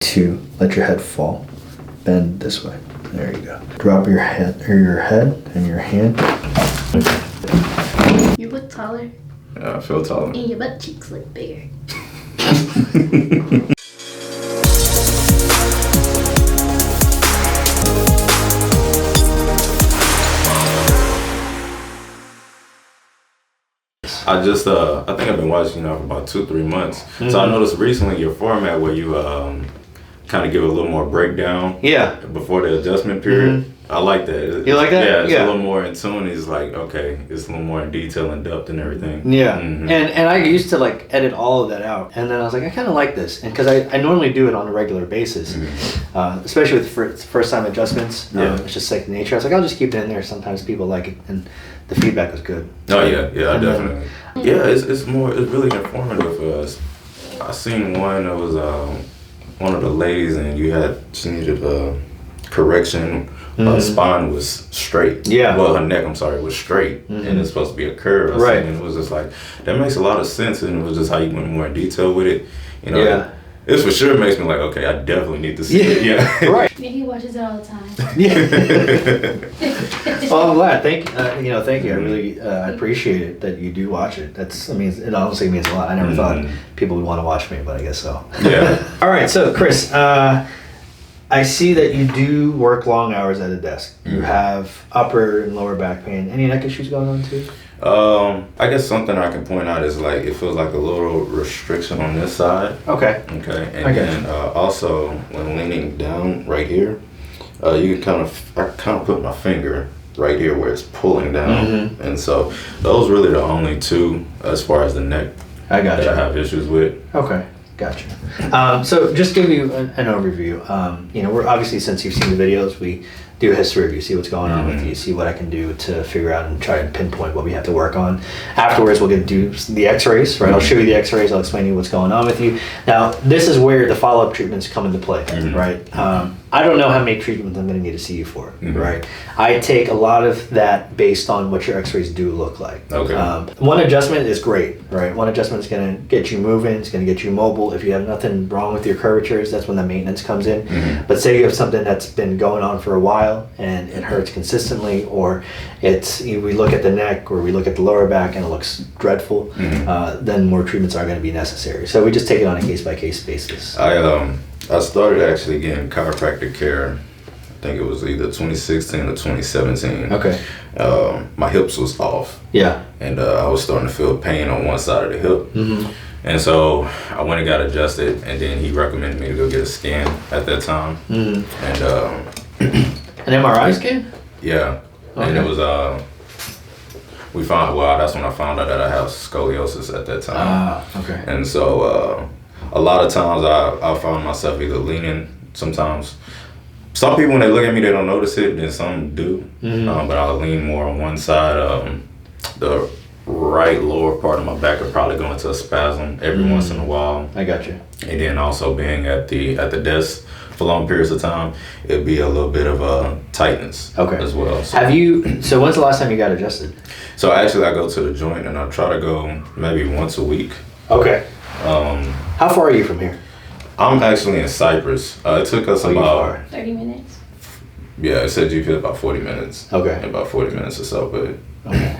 2, let your head fall. Bend this way. There you go. Drop your head and your hand. You look taller. Yeah, I feel taller. And your butt cheeks look bigger. I think I've been watching you for about 2-3 months. Mm-hmm. So I noticed recently your format where you kind of give a little more breakdown. Yeah. Before the adjustment period. Mm-hmm. I like that. You like that? Yeah, it's a little more in tune. It's like, okay, it's a little more in detail and depth and everything. Yeah. Mm-hmm. And I used to like edit all of that out. And then I was like, I kind of like this. And because I normally do it on a regular basis, especially with first time adjustments. It's just second nature. I was like, I'll just keep it in there. Sometimes people like it. And the feedback was good. Oh, yeah, definitely. It's really informative for us. I seen one that was one of the ladies and she needed a correction. Her spine was straight. Yeah. Well, her neck, was straight. And it's supposed to be a curve. Right. And it was just like, that makes a lot of sense. And it was just how you went more in detail with it. You know, yeah. It for sure makes me like, okay, I definitely need to see it. Yeah. Right. He watches it all the time. Well, I'm glad. Thank you. I really appreciate it that you do watch it. It honestly means a lot. I never thought people would want to watch me, but I guess so. Yeah. All right. So, Chris, I see that you do work long hours at a desk. You have upper and lower back pain. Any neck issues going on too? I guess something I can point out is like it feels like a little restriction on this side. Okay. Okay. And then also when leaning down right here, you can I kind of put my finger right here where it's pulling down, and so those really the only two as far as the neck that I have issues with. Okay. Gotcha. So just give you an overview. We're obviously, since you've seen the videos, we do a history review, see what's going on with you, see what I can do to figure out and try to pinpoint what we have to work on. Afterwards, we'll get to do the x-rays, right? I'll show you the x-rays, I'll explain to you what's going on with you. Now, this is where the follow-up treatments come into play, right? I don't know how many treatments I'm going to need to see you for, right? I take a lot of that based on what your x-rays do look like. Okay. One adjustment is great, right? One adjustment is going to get you moving, it's going to get you mobile. If you have nothing wrong with your curvatures, that's when the maintenance comes in. But say you have something that's been going on for a while and it hurts consistently, or we look at the neck or we look at the lower back and it looks dreadful, then more treatments are going to be necessary. So we just take it on a case-by-case basis. I started actually getting chiropractic care, I think it was either 2016 or 2017. Okay. My hips was off. Yeah. And I was starting to feel pain on one side of the hip. And so I went and got adjusted, and then he recommended me to go get a scan at that time. And an MRI scan? Yeah. Okay. And it was that's when I found out that I have scoliosis at that time. Okay. And so a lot of times I found myself either leaning sometimes. Some people, when they look at me, they don't notice it, then some do. But I'll lean more on one side. The right lower part of my back would probably go into a spasm every once in a while. I got you. And then also being at the desk for long periods of time, it'd be a little bit of a tightness as well. So, when's the last time you got adjusted? So actually I go to the joint and I try to go maybe once a week. Okay. How far are you from here? I'm actually in Cyprus. It took us about 30 minutes. Yeah, it said GPS about 40 minutes. Okay. About 40 minutes or so, but okay.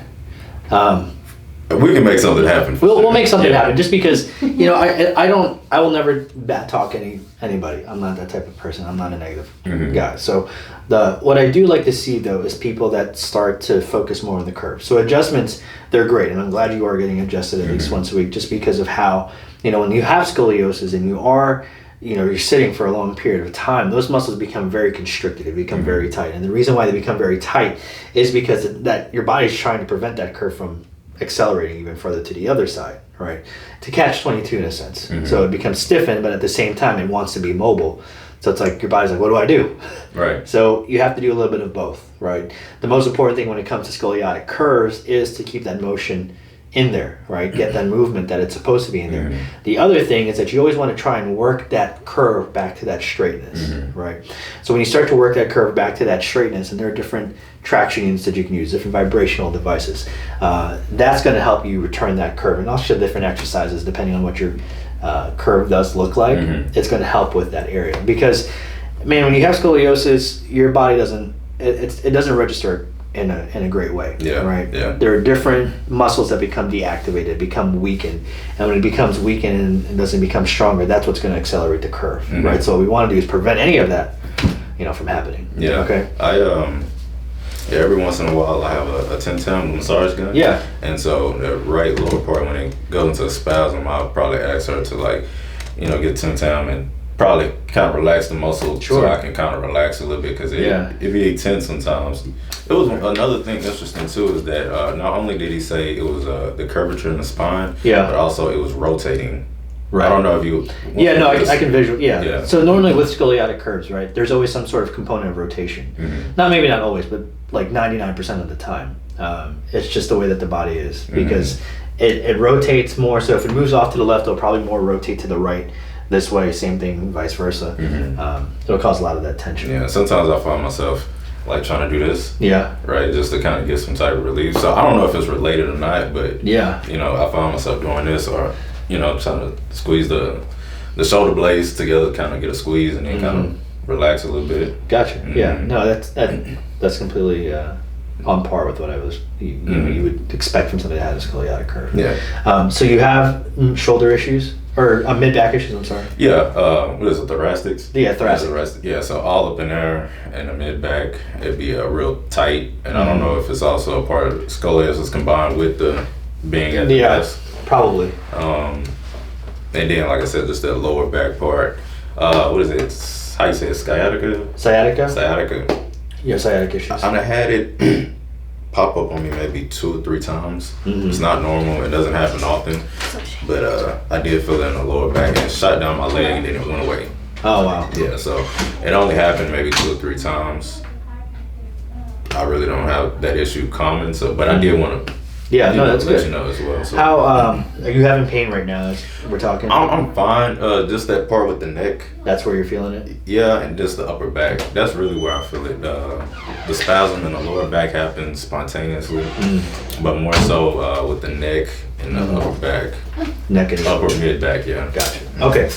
We can make something happen. We'll make something happen. Just because I will never talk anybody. I'm not that type of person. I'm not a negative guy. So what I do like to see though is people that start to focus more on the curve. So adjustments, they're great, and I'm glad you are getting adjusted at least once a week, just because of how when you have scoliosis and you are you're sitting for a long period of time, those muscles become very constricted. They become very tight, and the reason why they become very tight is because that your body's trying to prevent that curve from accelerating even further to the other side, right? To catch 22 in a sense. So it becomes stiffened, but at the same time it wants to be mobile. So it's like your body's like, what do I do? Right. So you have to do a little bit of both, right? The most important thing when it comes to scoliotic curves is to keep that motion in there, right? Get that movement that it's supposed to be in there. The other thing is that you always want to try and work that curve back to that straightness, right? So when you start to work that curve back to that straightness, and there are different traction units that you can use, different vibrational devices, that's going to help you return that curve. And I'll show different exercises depending on what you're curve does look like, it's going to help with that area. Because, man, when you have scoliosis, your body doesn't register in a great way. Yeah. Right. Yeah. There are different muscles that become deactivated, become weakened, and when it becomes weakened and doesn't become stronger, that's what's going to accelerate the curve. Right. So what we want to do is prevent any of that, from happening. Yeah. Okay. Every once in a while I have a 10-10 massage gun. Yeah. And so the right lower part, when it goes into a spasm, I'll probably ask her to get 10-10 and probably kind of relax the muscle so I can kind of relax a little bit, because it be tense sometimes. It was another thing interesting too, is that not only did he say it was the curvature in the spine, but also it was rotating. Right. I don't know if you... I can visual. Yeah. So normally with scoliotic curves, right, there's always some sort of component of rotation. Maybe not always, but like 99% of the time. It's just the way that the body is, because it rotates more. So if it moves off to the left, it'll probably more rotate to the right. This way, same thing, vice versa. It'll cause a lot of that tension. Yeah. Sometimes I find myself trying to do this. Yeah. Right. Just to kind of get some type of relief. So I don't know if it's related or not, but I find myself doing this, or trying to squeeze the shoulder blades together, kind of get a squeeze, and then kind of relax a little bit. Gotcha. Yeah. No, that's completely on par with what I was you would expect from somebody that has a scoliotic curve. Yeah. So you have shoulder issues or mid back issues? I'm sorry. Yeah. What is it? Thoracics. Yeah, thoracic. Yeah. So all up in there and the mid back, it'd be real tight, and I don't know if it's also a part of scoliosis combined with the being at the best. Probably. And then, like I said, just that lower back part. What is it? How you say it? Sciatica? Sciatica. Yeah, sciatic issues. I had it pop up on me maybe 2 or 3 times. It's not normal. It doesn't happen often. But I did feel it in the lower back, and it shot down my leg, and then it went away. Oh, wow. Yeah, so it only happened maybe 2 or 3 times. I really don't have that issue common, but I did want to... Yeah, no, that's good. As well. So. How are you having pain right now? As we're talking. I'm fine. Just that part with the neck. That's where you're feeling it. Yeah, and just the upper back. That's really where I feel it. The spasm in the lower back happens spontaneously, but more so with the neck and the upper back. Neck and upper mid back. Yeah. Gotcha. Okay,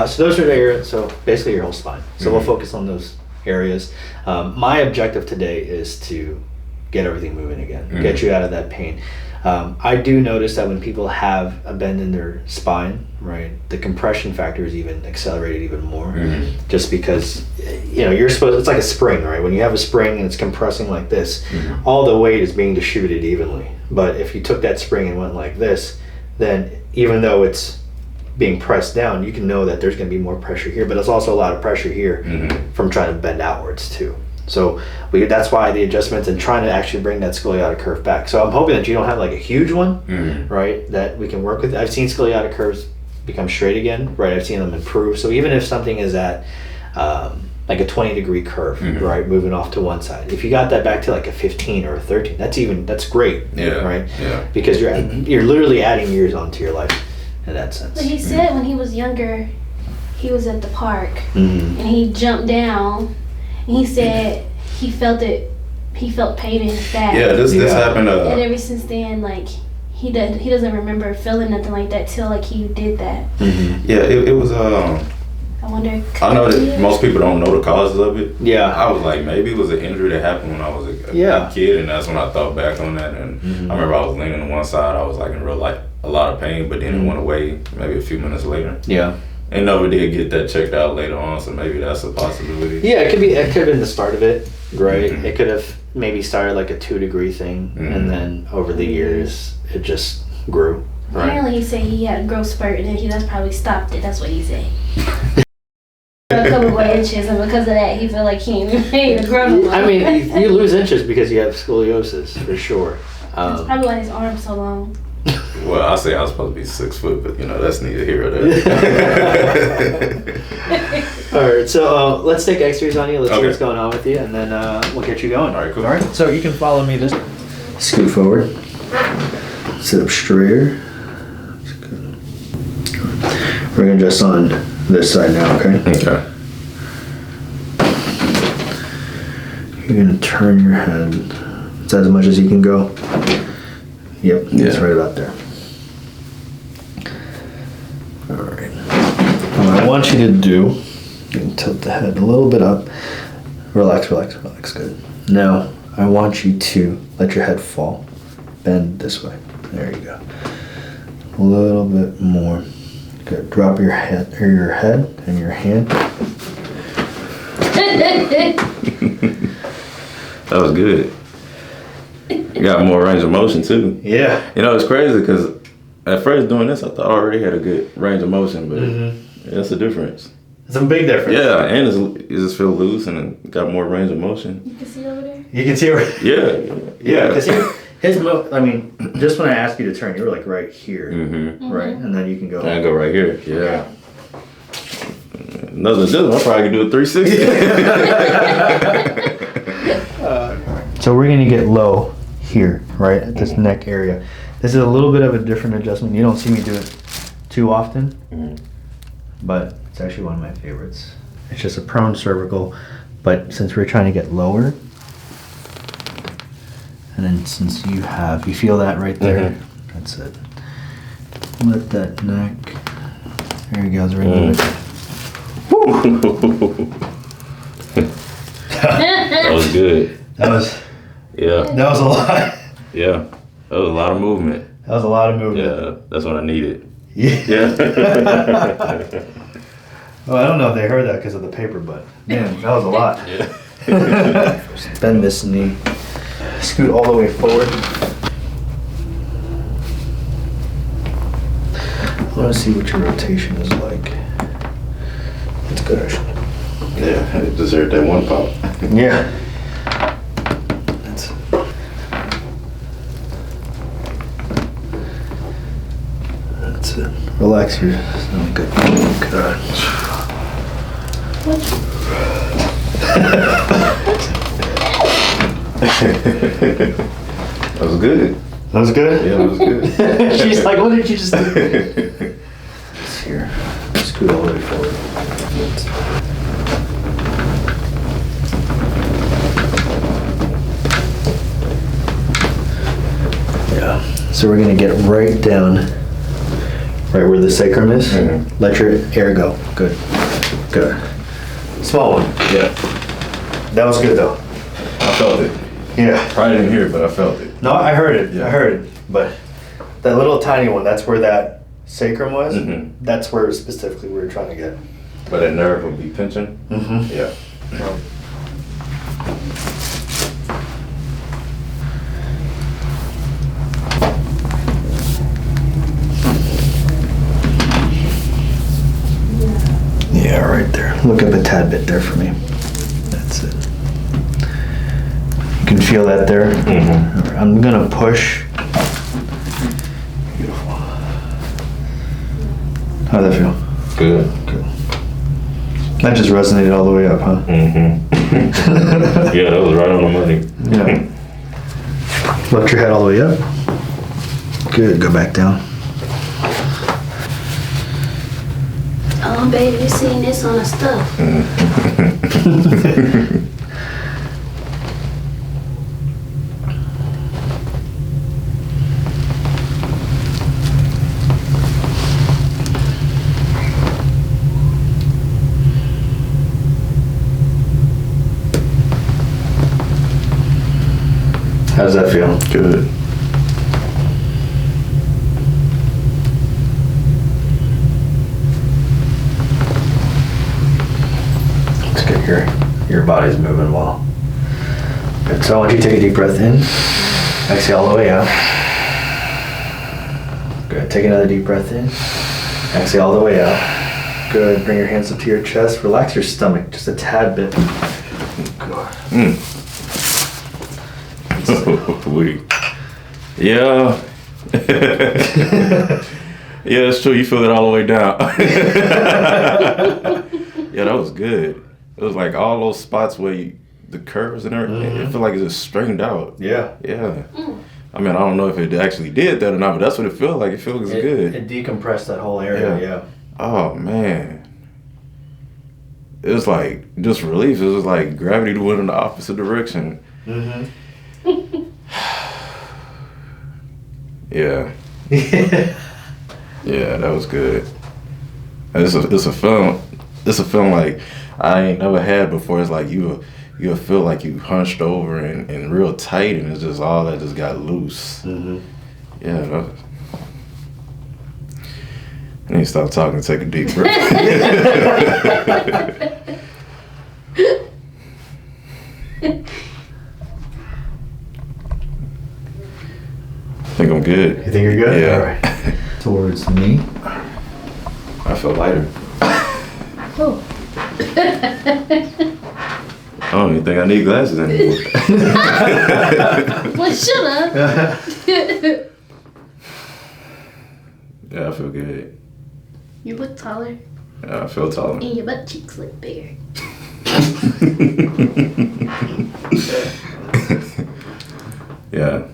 so those are the areas. So basically your whole spine. So we'll focus on those areas. My objective today is to get everything moving again, get you out of that pain. I do notice that when people have a bend in their spine, right, the compression factor is even accelerated even more, just because you're supposed, it's like a spring, right? When you have a spring and it's compressing like this, all the weight is being distributed evenly. But if you took that spring and went like this, then even though it's being pressed down, you can know that there's going to be more pressure here, but there's also a lot of pressure here from trying to bend outwards too. So that's why the adjustments and trying to actually bring that scoliotic curve back. So I'm hoping that you don't have like a huge one, right, that we can work with. I've seen scoliotic curves become straight again, right? I've seen them improve. So even if something is at like a 20-degree curve, right, moving off to one side, if you got that back to like a 15 or a 13, that's great, right? Yeah. Because you're literally adding years onto your life in that sense. But he said when he was younger, he was at the park and he jumped down. He said he felt pain in his back. Yeah, this happened. And ever since then, like he doesn't remember feeling nothing like that till like he did that. Yeah, it was. I wonder. I know that most people don't know the causes of it. Yeah, I was like, maybe it was an injury that happened when I was a kid, and that's when I thought back on that. And I remember I was leaning on one side, I was like in real like a lot of pain, but then it went away maybe a few minutes later. Yeah. And never did get that checked out later on, so maybe that's a possibility. Yeah, it could have been the start of it, right? It could have maybe started like a 2-degree thing, and then over the years it just grew. Right? Apparently, he said he had a growth spurt, and then that's probably stopped it. That's what he said. A couple more inches, and because of that, he felt like he ain't grown no more. I mean, you lose inches because you have scoliosis for sure. That's probably why his arm's so long. Well, I say I was supposed to be 6 foot, but that's neither here or there. All right, so let's take X-rays on you. Let's see what's going on with you, and then we'll get you going. All right, cool. All right, so you can follow me. Just scoot forward, sit up straighter. We're gonna adjust on this side now, okay? Okay. You're gonna turn your head. It's as much as you can go. Yep, it's right about there. All right. I want you to do, you can tilt the head a little bit up. Relax, relax, relax. Good. Now, I want you to let your head fall. Bend this way. There you go. A little bit more. Good. Drop your head and your hand. That was good. You got more range of motion too. Yeah. You know, it's crazy because at first doing this, I thought I already had a good range of motion, but that's the difference. It's a big difference. Yeah, and it just feel loose and it got more range of motion. You can see over there? You can see where. Yeah. Because I mean, just when I asked you to turn, you were like right here. Right? And then you can go. I go right here. Yeah. Another different, I probably could do a 360. So we're going to get low here, right? At this neck area. This is a little bit of a different adjustment. You don't see me do it too often, but it's actually one of my favorites. It's just a prone cervical, but since we're trying to get lower, and then since you feel that right there, that's it. Let that neck, there he goes, right there. That was good. That was a lot. Yeah. That was a lot of movement. That was a lot of movement. Yeah, that's what I needed. Yeah. Well, I don't know if they heard that because of the paper, but man, that was a lot. Yeah. Bend this knee. Scoot all the way forward. I want to see what your rotation is like. That's good, actually. Yeah, I deserved that one pop. Yeah. That's it. That's it. Relax your stomach. Good. Good. That was good. That was good? Yeah, that was good. She's like, what did you just do? It's here. Scoot all the way forward. Yeah. So we're going to get right down, right where the sacrum is. Let your air go. Good. Good. Small one. Yeah. That was good though. I felt it. Yeah. Probably didn't hear it, but I felt it. No, I heard it. Yeah. I heard it. But that little tiny one, that's where that sacrum was. That's where specifically we were trying to get. But that nerve would be pinching? Yeah. Yeah, right there. Look up a tad bit there for me. That's it. You can feel that there. I'm gonna push. Beautiful. How'd that feel? Good. Good. That just resonated all the way up, huh? Yeah, that was right on the money. Yeah. Lift your head all the way up. Good. Go back down. Oh, baby, you seen this on the stuff. How does that feel? Good. Let's get your body's moving well. Good. So I want you to take a deep breath in. Exhale all the way out. Good. Take another deep breath in. Exhale all the way out. Good. Bring your hands up to your chest. Relax your stomach just a tad bit. Good. Yeah. Yeah, it's true. You feel it all the way down. Yeah, that was good. It was like all those spots where the curves and everything, it felt like it just straightened out. Yeah. Yeah. I mean, I don't know if it actually did that or not, but that's what it felt like. It feels good. It decompressed that whole area, yeah. Oh, man. It was like just relief. It was like gravity went in the opposite direction. Yeah. Yeah, that was good. It's a feeling. It's a feeling like I ain't never had before. It's like you'll feel like you hunched over and real tight, and it's just all that just got loose. Mm-hmm. Yeah. I need to stop talking and take a deep breath. I think I'm good. You think you're good? Yeah. All right. Towards me. I feel lighter. Oh. I don't even think I need glasses anymore. Well, shut up. Yeah, I feel good. You look taller. Yeah, I feel taller. And your butt cheeks look bigger. Yeah.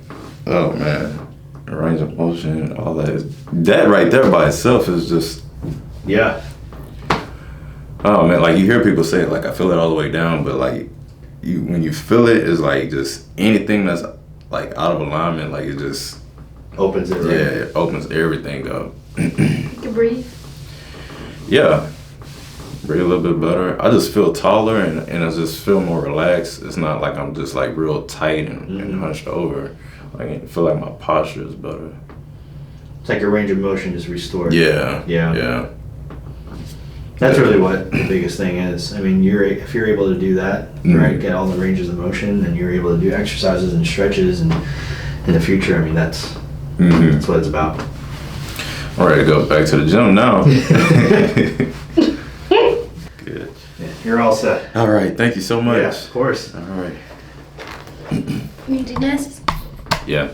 Oh man. Range of motion, all that. That right there by itself is just. Yeah. Oh man, like you hear people say, like I feel it all the way down, but like when you feel it, it's like just anything that's like out of alignment, like it just Opens it, right? Yeah, it opens everything up. You can breathe. Yeah. Breathe a little bit better. I just feel taller and I just feel more relaxed. It's not like I'm just like real tight and hunched over. Like I feel like my posture is better. It's like your range of motion is restored. Yeah. Yeah. Yeah. That's really what the biggest thing is. I mean, if you're able to do that, right, get all the ranges of motion, and you're able to do exercises and stretches, and in the future, I mean, that's what it's about. All right, go back to the gym now. Good. Yeah, you're all set. All right, thank you so much. Yeah, of course. All right. You do glasses? Yeah.